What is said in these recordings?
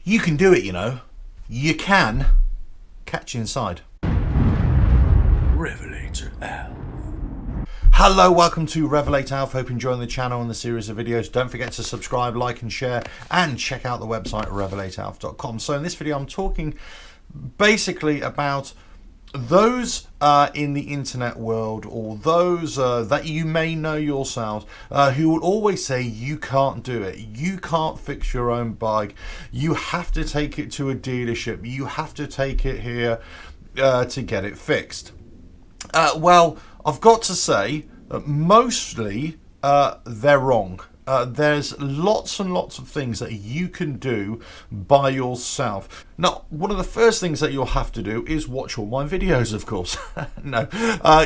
You can do it, you know. You can catch inside. RevelatorAlf. Hello, welcome to RevelatorAlf. Hope you're enjoying the channel and the series of videos. Don't forget to subscribe, like and share, and check out the website RevelatorAlf.com. So in this video I'm talking basically about those in the internet world, or those that you may know yourselves, who will always say you can't do it, you can't fix your own bike, you have to take it to a dealership, you have to take it here to get it fixed. Well, I've got to say that mostly they're wrong. There's lots and lots of things that you can do by yourself. Now, one of the first things that you'll have to do is watch all my videos, of course. No,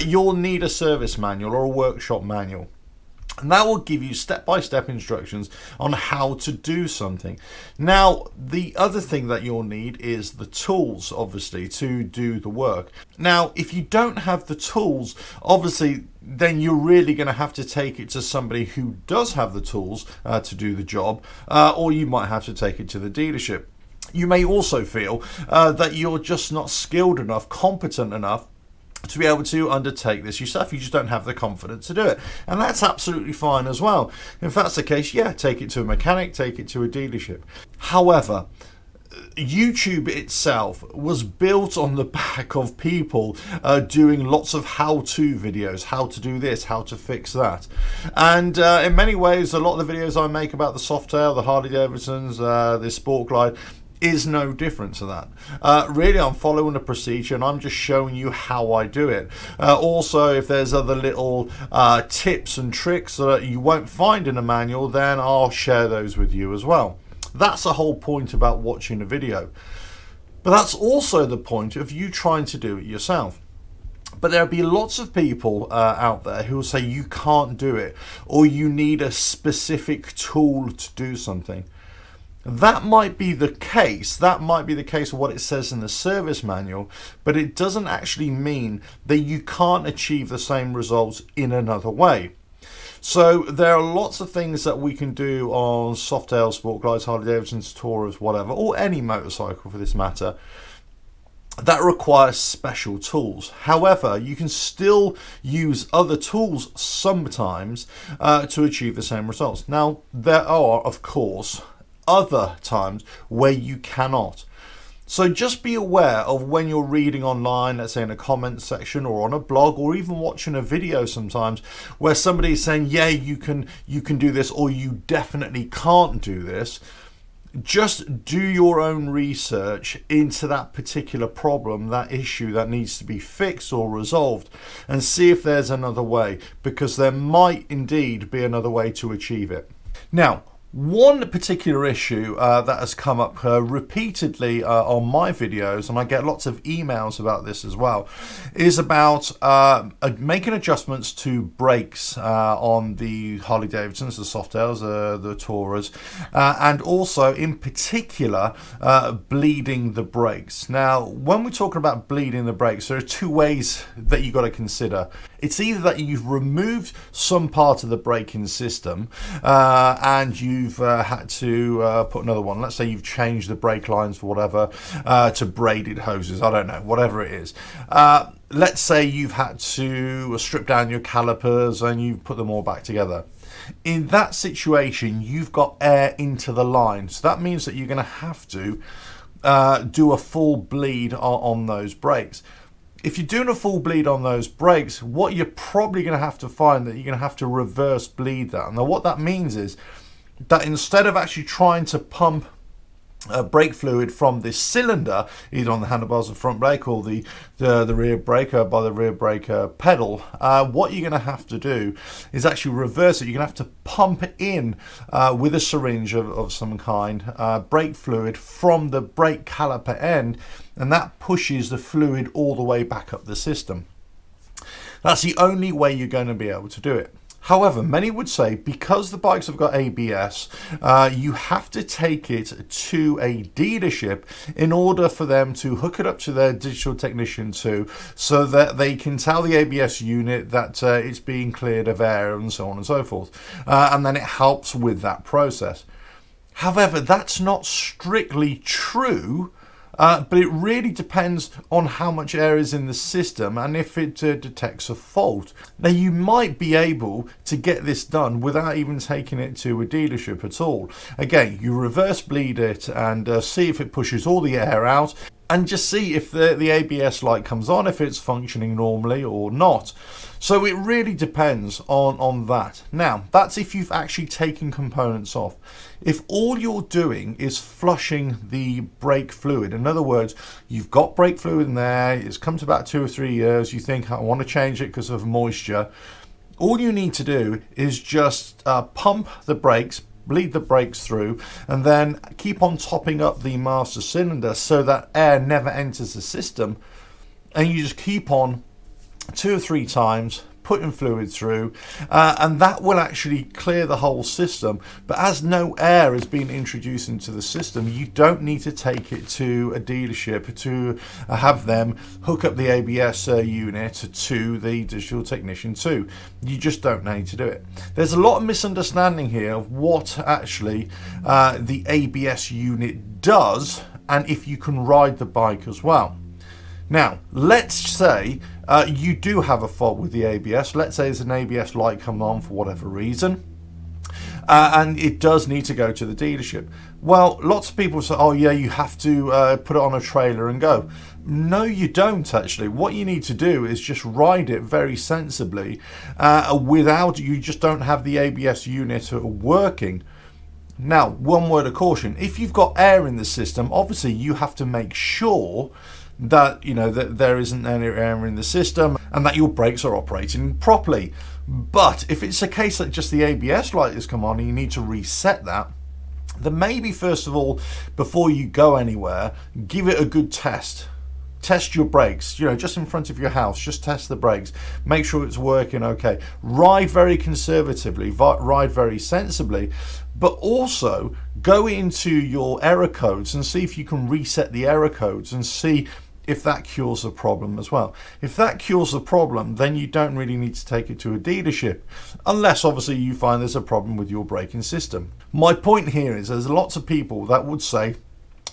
you'll need a service manual or a workshop manual. And that will give you step-by-step instructions on how to do something. Now, the other thing that you'll need is the tools, obviously, to do the work. Now, if you don't have the tools, obviously, then you're really going to have to take it to somebody who does have the tools to do the job, or you might have to take it to the dealership. You may also feel that you're just not skilled enough, competent enough to be able to undertake this yourself. You just don't have the confidence to do it, and that's absolutely fine as well. If that's the case, yeah, take it to a mechanic, take it to a dealership. However, YouTube itself was built on the back of people doing lots of how-to videos, how to do this, how to fix that, and in many ways a lot of the videos I make about the Softail, the Harley Davidsons, the Sport Glide is no different to that. Really, I'm following a procedure and I'm just showing you how I do it. Also, if there's other little tips and tricks that you won't find in a manual, then I'll share those with you as well. That's the whole point about watching a video. But that's also the point of you trying to do it yourself. But there'll be lots of people out there who will say you can't do it, or you need a specific tool to do something. That might be the case. That might be the case of what it says in the service manual, but it doesn't actually mean that you can't achieve the same results in another way. So there are lots of things that we can do on Softail, Sport Glides, Harley Davidsons, Taurus, whatever, or any motorcycle for this matter, that requires special tools. However, you can still use other tools sometimes to achieve the same results. Now, there are, of course, other times where you cannot. So just be aware of when you're reading online, let's say in a comment section or on a blog, or even watching a video sometimes, where somebody is saying, yeah, you can do this, or you definitely can't do this. Just do your own research into that particular problem, that issue that needs to be fixed or resolved, and see if there's another way, because there might indeed be another way to achieve it. Now, one particular issue that has come up repeatedly on my videos, and I get lots of emails about this as well, is about making adjustments to brakes on the Harley Davidsons, the Softails, the Taurus, and also in particular bleeding the brakes. Now, when we're talking about bleeding the brakes, there are two ways that you've got to consider. It's either that you've removed some part of the braking system and you've had to put another one. Let's say you've changed the brake lines for whatever to braided hoses. I don't know, whatever it is. Let's say you've had to strip down your calipers and you've put them all back together. In that situation, you've got air into the line. So that means that you're going to have to do a full bleed on those brakes. If you're doing a full bleed on those brakes, what you're probably going to have to find that you're going to have to reverse bleed that. Now, what that means is that instead of actually trying to pump brake fluid from this cylinder, either on the handlebars of the front brake or the rear brake by the rear brake pedal, what you're going to have to do is actually reverse it. You're going to have to pump in with a syringe of some kind brake fluid from the brake caliper end, and that pushes the fluid all the way back up the system. That's the only way you're going to be able to do it. However, many would say because the bikes have got ABS, you have to take it to a dealership in order for them to hook it up to their digital technician too, so that they can tell the ABS unit that it's being cleared of air and so on and so forth. And then it helps with that process. However, that's not strictly true, but it really depends on how much air is in the system and if it detects a fault. Now, you might be able to get this done without even taking it to a dealership at all. Again, you reverse bleed it and see if it pushes all the air out, and just see if the ABS light comes on, if it's functioning normally or not. So it really depends on that. Now, that's if you've actually taken components off. If all you're doing is flushing the brake fluid, in other words, you've got brake fluid in there, it's come to about 2 or 3 years, you think, I want to change it because of moisture, all you need to do is just pump the brakes, bleed the brakes through, and then keep on topping up the master cylinder so that air never enters the system, and you just keep on 2 or 3 times putting fluid through, and that will actually clear the whole system. But as no air has been introduced into the system, you don't need to take it to a dealership to have them hook up the ABS unit to the digital technician too. You just don't need to do it. There's a lot of misunderstanding here of what actually the ABS unit does, and if you can ride the bike as well. Now, let's say you do have a fault with the ABS. Let's say there's an ABS light come on for whatever reason, and it does need to go to the dealership. Well, lots of people say, oh yeah, you have to put it on a trailer and go. No, you don't actually. What you need to do is just ride it very sensibly you just don't have the ABS unit working. Now, one word of caution. If you've got air in the system, obviously you have to make sure that that there isn't any air in the system and that your brakes are operating properly. But if it's a case that just the ABS light has come on and you need to reset that, then maybe first of all, before you go anywhere, give it a good test. Test your brakes, just in front of your house, just test the brakes, make sure it's working okay. Ride very conservatively, ride very sensibly, but also go into your error codes and see if you can reset the error codes and see if that cures the problem as well. If that cures the problem, then you don't really need to take it to a dealership, unless obviously you find there's a problem with your braking system. My point here is there's lots of people that would say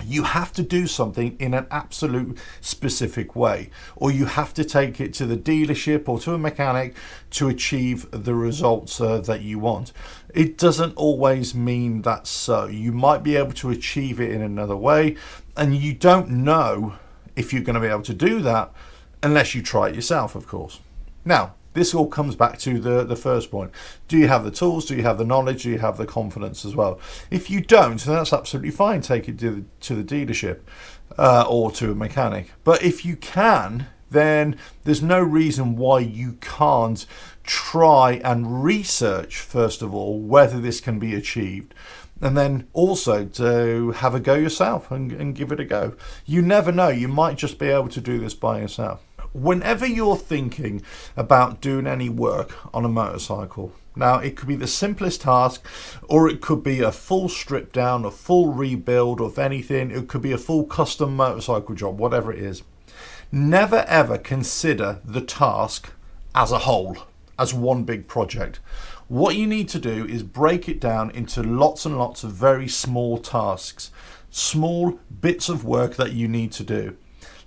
you have to do something in an absolute specific way, or you have to take it to the dealership or to a mechanic to achieve the results that you want. It doesn't always mean that's so. You might be able to achieve it in another way, and you don't know if you're going to be able to do that unless you try it yourself, of course. Now, this all comes back to the first point. Do you have the tools? Do you have the knowledge? Do you have the confidence as well? If you don't, then that's absolutely fine. Take it to the dealership or to a mechanic. But if you can, then there's no reason why you can't try and research, first of all, whether this can be achieved. And then also to have a go yourself and give it a go. You never know, you might just be able to do this by yourself. Whenever you're thinking about doing any work on a motorcycle, now it could be the simplest task, or it could be a full strip down, a full rebuild of anything, it could be a full custom motorcycle job, whatever it is. Never ever consider the task as a whole, as one big project. What you need to do is break it down into lots and lots of very small tasks, small bits of work that you need to do.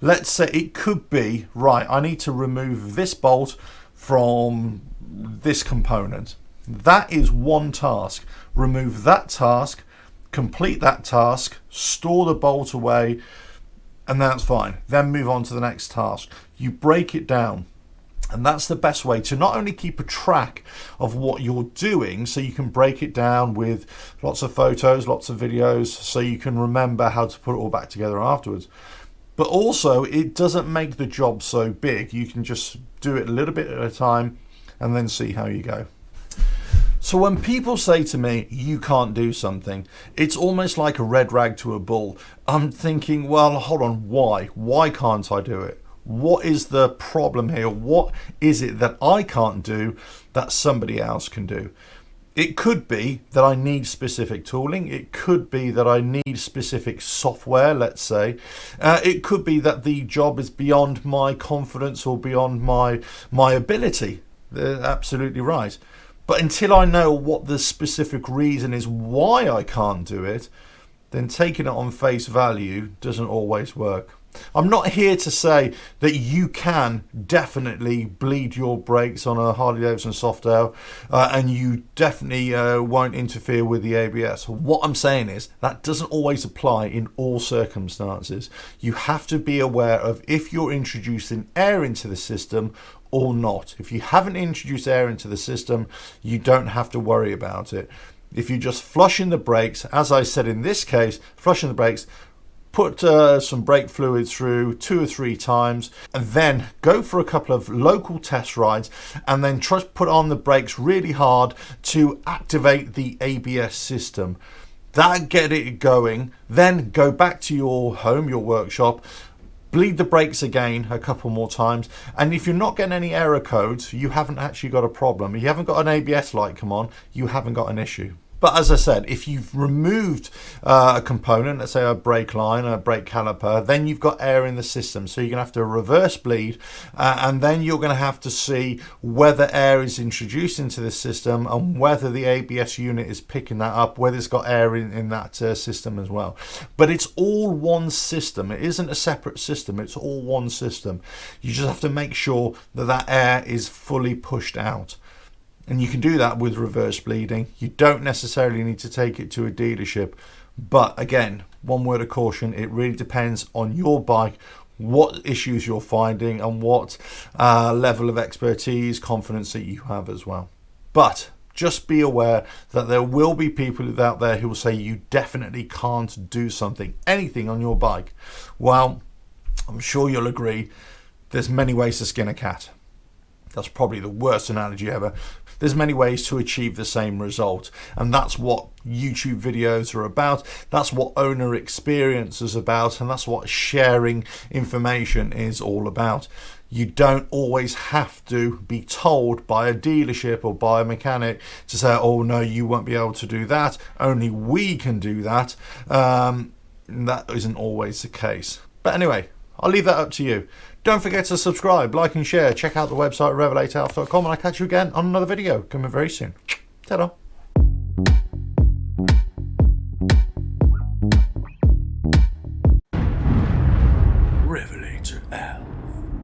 Let's say it could be, right, I need to remove this bolt from this component. That is one task. Remove that task, complete that task, store the bolt away, and that's fine. Then move on to the next task. You break it down. And that's the best way to not only keep a track of what you're doing, so you can break it down with lots of photos, lots of videos, so you can remember how to put it all back together afterwards. But also, it doesn't make the job so big. You can just do it a little bit at a time and then see how you go. So when people say to me, you can't do something, it's almost like a red rag to a bull. I'm thinking, well, hold on, why? Why can't I do it? What is the problem here? What is it that I can't do that somebody else can do? It could be that I need specific tooling. It could be that I need specific software, let's say. It could be that the job is beyond my confidence or beyond my ability. They're absolutely right. But until I know what the specific reason is why I can't do it, then taking it on face value doesn't always work. I'm not here to say that you can definitely bleed your brakes on a Harley-Davidson Softail and you definitely won't interfere with the ABS. What I'm saying is that doesn't always apply in all circumstances. You have to be aware of if you're introducing air into the system or not. If you haven't introduced air into the system, you don't have to worry about it. If you're just flushing the brakes, as I said in this case, flushing the brakes, put some brake fluid through 2 or 3 times and then go for a couple of local test rides and then put on the brakes really hard to activate the ABS system. That get it going, then go back to your home, your workshop, bleed the brakes again a couple more times, and if you're not getting any error codes, you haven't actually got a problem. If you haven't got an ABS light come on, you haven't got an issue. But as I said, if you've removed a component, let's say a brake line, a brake caliper, then you've got air in the system. So you're going to have to reverse bleed and then you're going to have to see whether air is introduced into the system and whether the ABS unit is picking that up, whether it's got air in that system as well. But it's all one system. It isn't a separate system. It's all one system. You just have to make sure that that air is fully pushed out. And you can do that with reverse bleeding. You don't necessarily need to take it to a dealership. But again, one word of caution, it really depends on your bike, what issues you're finding and what level of expertise, confidence that you have as well. But just be aware that there will be people out there who will say you definitely can't do something, anything on your bike. Well, I'm sure you'll agree, there's many ways to skin a cat. That's probably the worst analogy ever. There's many ways to achieve the same result, and that's what YouTube videos are about. That's what owner experience is about, and that's what sharing information is all about. You don't always have to be told by a dealership or by a mechanic to say, oh no, you won't be able to do that, only we can do that. That isn't always the case. But anyway, I'll leave that up to you. Don't forget to subscribe, like and share. Check out the website RevelatorAlf.com, and I'll catch you again on another video coming very soon. Ta-da.